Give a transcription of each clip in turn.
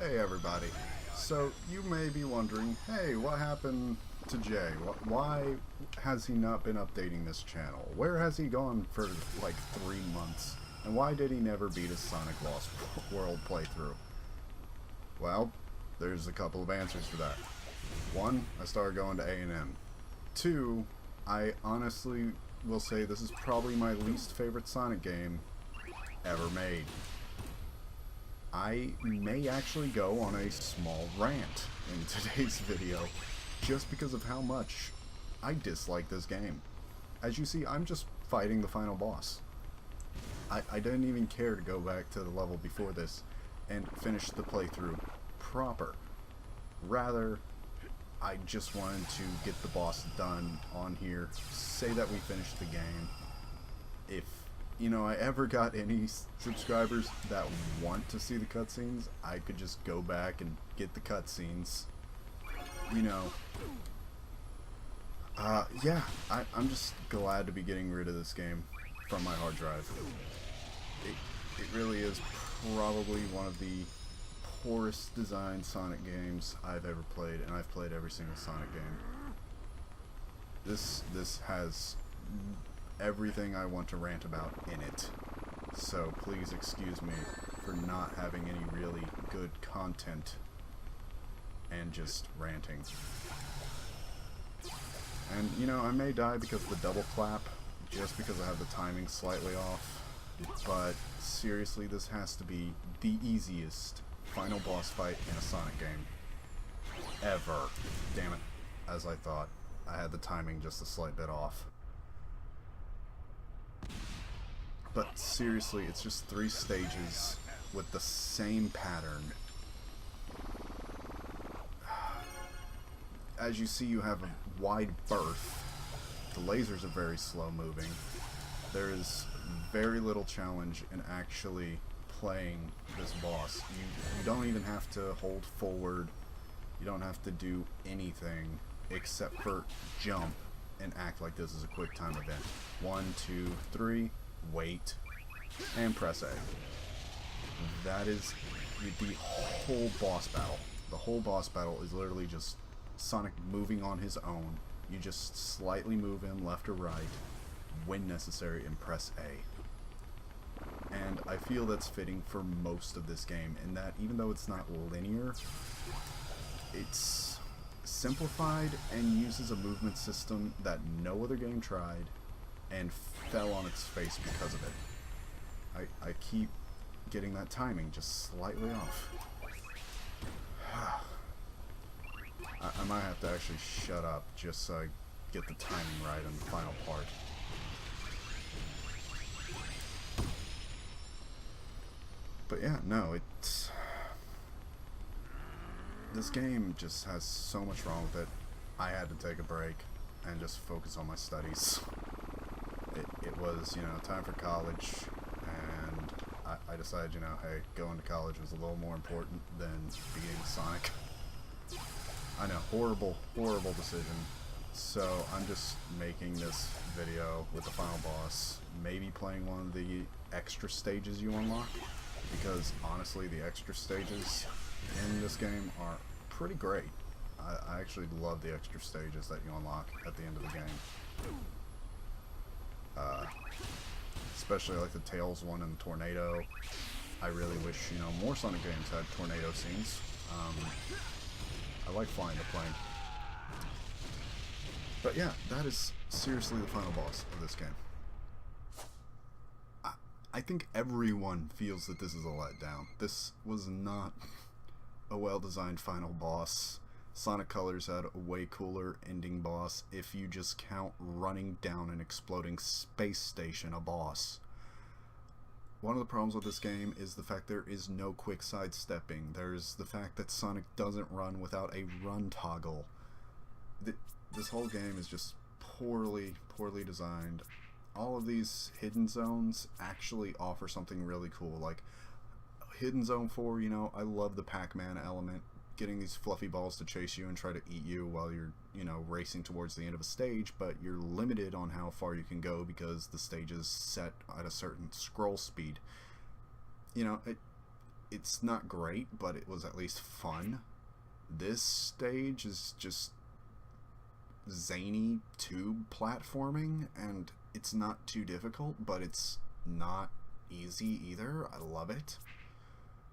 Hey everybody. So you may be wondering, hey, what happened to Jay? Why has he not been updating this channel? Where has he gone for like 3 months? And why did he never beat his Sonic Lost World playthrough? Well, there's a couple of answers for that. One, I started going to A&M. Two, I honestly will say this is probably my least favorite Sonic game ever made. I may actually go on a small rant in today's video just because of how much I dislike this game. As you see, I'm just fighting the final boss. I didn't even care to go back to the level before this and finish the playthrough proper. Rather, I just wanted to get the boss done on here, say that we finished the game. If I ever got any subscribers that want to see the cutscenes, I could just go back and get the cutscenes. Yeah, I'm just glad to be getting rid of this game from my hard drive. It really is probably one of the poorest designed Sonic games I've ever played, and I've played every single Sonic game. This has everything I want to rant about in it. So please excuse me for not having any really good content and just ranting. And I may die because of the double clap, just because I have the timing slightly off, but seriously, this has to be the easiest final boss fight in a Sonic game ever. Damn it, as I thought. I had the timing just a slight bit off. But seriously, it's just 3 stages with the same pattern. As you see, you have a wide berth. The lasers are very slow moving. There is very little challenge in actually playing this boss. You don't even have to hold forward. You don't have to do anything except for jump and act like this is a quick time event. 1, 2, 3. Wait, and press A. That is the whole boss battle. The whole boss battle is literally just Sonic moving on his own. You just slightly move him left or right when necessary and press A. And I feel that's fitting for most of this game, in that even though it's not linear, it's simplified and uses a movement system that no other game tried and fell on its face because of it. I keep getting that timing just slightly off. I might have to actually shut up just so I get the timing right on the final part. But yeah, no, this game just has so much wrong with it. I had to take a break and just focus on my studies. It was, time for college, and I decided, hey, going to college was a little more important than beating Sonic. I know, horrible decision. So I'm just making this video with the final boss, maybe playing one of the extra stages you unlock, because honestly, the extra stages in this game are pretty great. I actually love the extra stages that you unlock at the end of the game. Especially like the Tails one and the tornado. I really wish, more Sonic games had tornado scenes. I like flying the plane. But yeah, that is seriously the final boss of this game. I think everyone feels that this is a letdown. This was not a well-designed final boss. Sonic Colors had a way cooler ending boss if you just count running down an exploding space station a boss. One of the problems with this game is the fact there is no quick sidestepping. There's the fact that Sonic doesn't run without a run toggle. This whole game is just poorly designed. All of these hidden zones actually offer something really cool. Like Hidden Zone 4, I love the Pac-Man element. Getting these fluffy balls to chase you and try to eat you while you're, racing towards the end of a stage, but you're limited on how far you can go because the stage is set at a certain scroll speed. it's not great, but it was at least fun. This stage is just zany tube platforming, and it's not too difficult, but it's not easy either. I love it.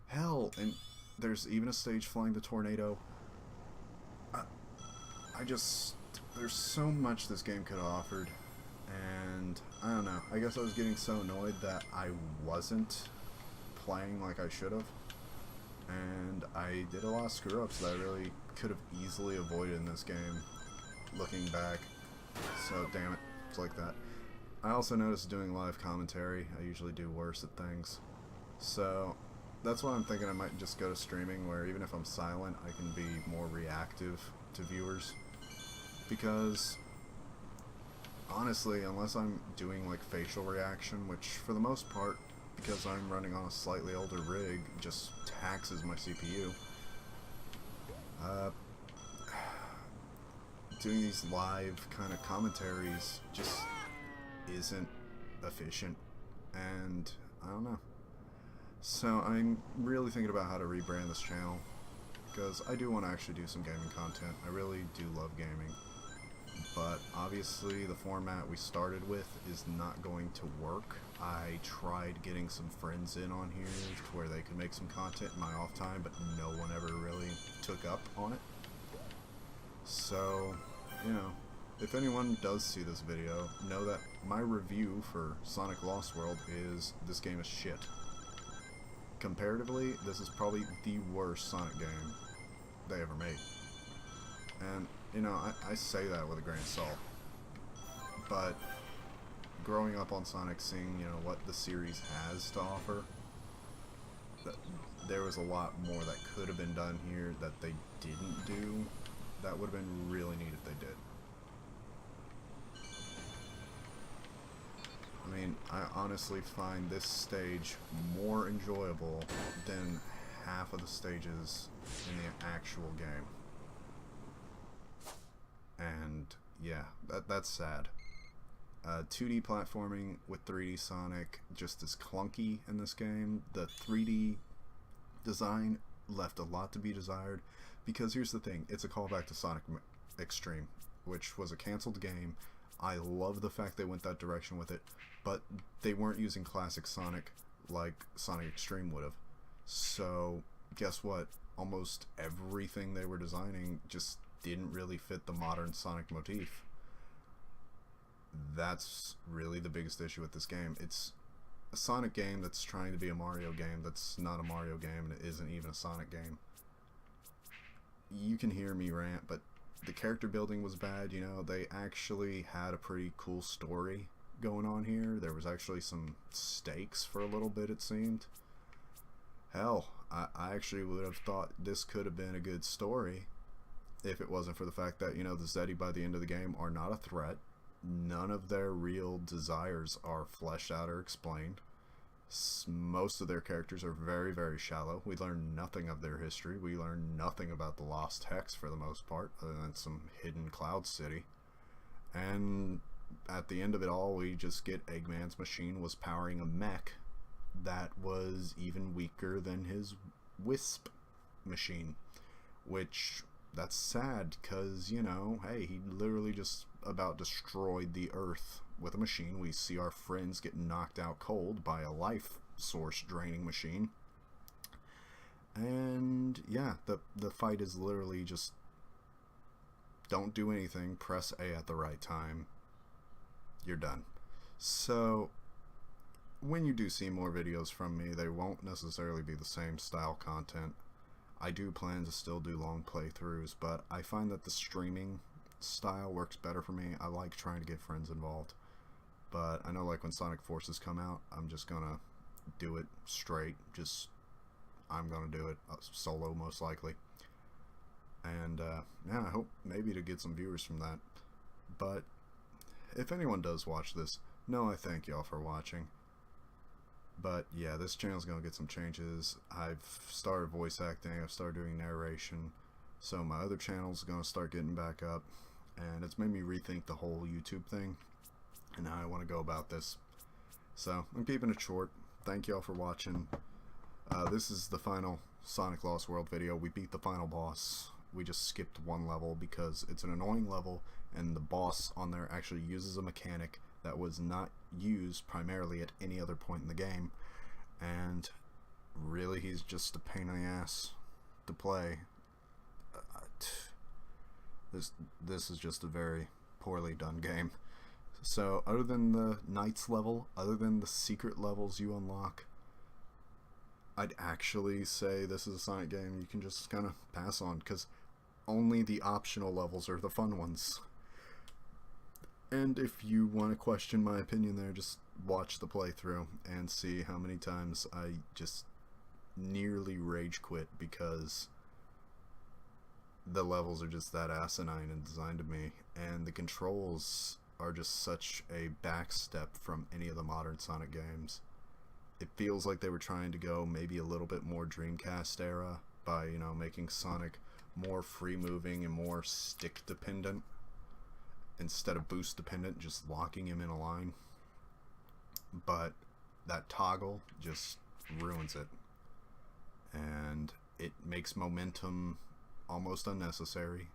Hell, and there's even a stage flying the tornado. I just... There's so much this game could have offered, and I don't know. I guess I was getting so annoyed that I wasn't playing like I should have, and I did a lot of screw-ups that I really could have easily avoided in this game, looking back. So, damn it. It's like that. I also noticed doing live commentary, I usually do worse at things. So, that's why I'm thinking I might just go to streaming, where even if I'm silent, I can be more reactive to viewers. Because, honestly, unless I'm doing like facial reaction, which for the most part, because I'm running on a slightly older rig, just taxes my CPU, doing these live kind of commentaries just isn't efficient, and I don't know. So I'm really thinking about how to rebrand this channel, because I do want to actually do some gaming content. I really do love gaming. But obviously the format we started with is not going to work. I tried getting some friends in on here to where they could make some content in my off time, but no one ever really took up on it. So, you know, if anyone does see this video, know that my review for Sonic Lost World is this game is shit. Comparatively, this is probably the worst Sonic game they ever made. And you know, I say that with a grain of salt, but growing up on Sonic, seeing, you know, what the series has to offer, there was a lot more that could have been done here that they didn't do. That would have been really neat if they did. I mean, I honestly find this stage more enjoyable than half of the stages in the actual game. And yeah, that's sad. 2D platforming with 3D Sonic just is clunky in this game. The 3D design left a lot to be desired, because here's the thing, it's a callback to Sonic Extreme, which was a canceled game. I love the fact they went that direction with it, but they weren't using classic Sonic like Sonic Extreme would have. So guess what? Almost everything they were designing just didn't really fit the modern Sonic motif. That's really the biggest issue with this game. It's a Sonic game that's trying to be a Mario game that's not a Mario game, and it isn't even a Sonic game. You can hear me rant, but the character building was bad. You know, they actually had a pretty cool story going on here. There was actually some stakes for a little bit, it seemed. Hell, I actually would have thought this could have been a good story if it wasn't for the fact that, you know, the Zeddy by the end of the game are not a threat. None of their real desires are fleshed out or explained. Most of their characters are very, very shallow. We learn nothing of their history. We learn nothing about the Lost Hex for the most part, other than some hidden Cloud City. And at the end of it all, we just get Eggman's machine was powering a mech that was even weaker than his Wisp machine, which... that's sad, because, you know, hey, he literally just about destroyed the Earth with a machine. We see our friends get knocked out cold by a life source draining machine. And, yeah, the fight is literally just don't do anything, press A at the right time, you're done. So, when you do see more videos from me, they won't necessarily be the same style content. I do plan to still do long playthroughs, but I find that the streaming style works better for me. I like trying to get friends involved, but I know, like, when Sonic Forces come out, I'm just gonna do it straight. I'm gonna do it solo, most likely. And yeah, I hope maybe to get some viewers from that. But if anyone does watch this, know I thank y'all for watching. But yeah, this channel's gonna get some changes. I've started voice acting, I've started doing narration, so my other channel's gonna start getting back up, and it's made me rethink the whole YouTube thing and how I want to go about this. So I'm keeping it short. Thank y'all for watching. This is the final Sonic Lost World video. We beat the final boss. We just skipped one level because it's an annoying level, and the boss on there actually uses a mechanic that was not used primarily at any other point in the game, and really he's just a pain in the ass to play. This is just a very poorly done game. So other than the Knights level, other than the secret levels you unlock, I'd actually say this is a Sonic game you can just kind of pass on, because only the optional levels are the fun ones. And if you want to question my opinion there, just watch the playthrough and see how many times I just nearly rage quit because the levels are just that asinine and designed to me, and the controls are just such a backstep from any of the modern Sonic games. It feels like they were trying to go maybe a little bit more Dreamcast era by, you know, making Sonic more free moving and more stick dependent instead of boost dependent, just locking him in a line. But that toggle just ruins it, and it makes momentum almost unnecessary.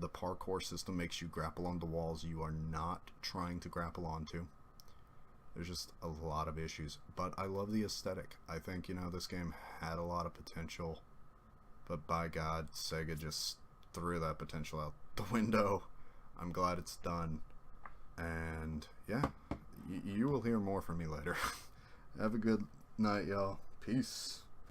The parkour system makes you grapple onto walls you are not trying to grapple onto. There's just a lot of issues, but I love the aesthetic. I think, you know, this game had a lot of potential, but by God, Sega just threw that potential out the window. I'm glad it's done, and yeah, you will hear more from me later. Have a good night, y'all. Peace.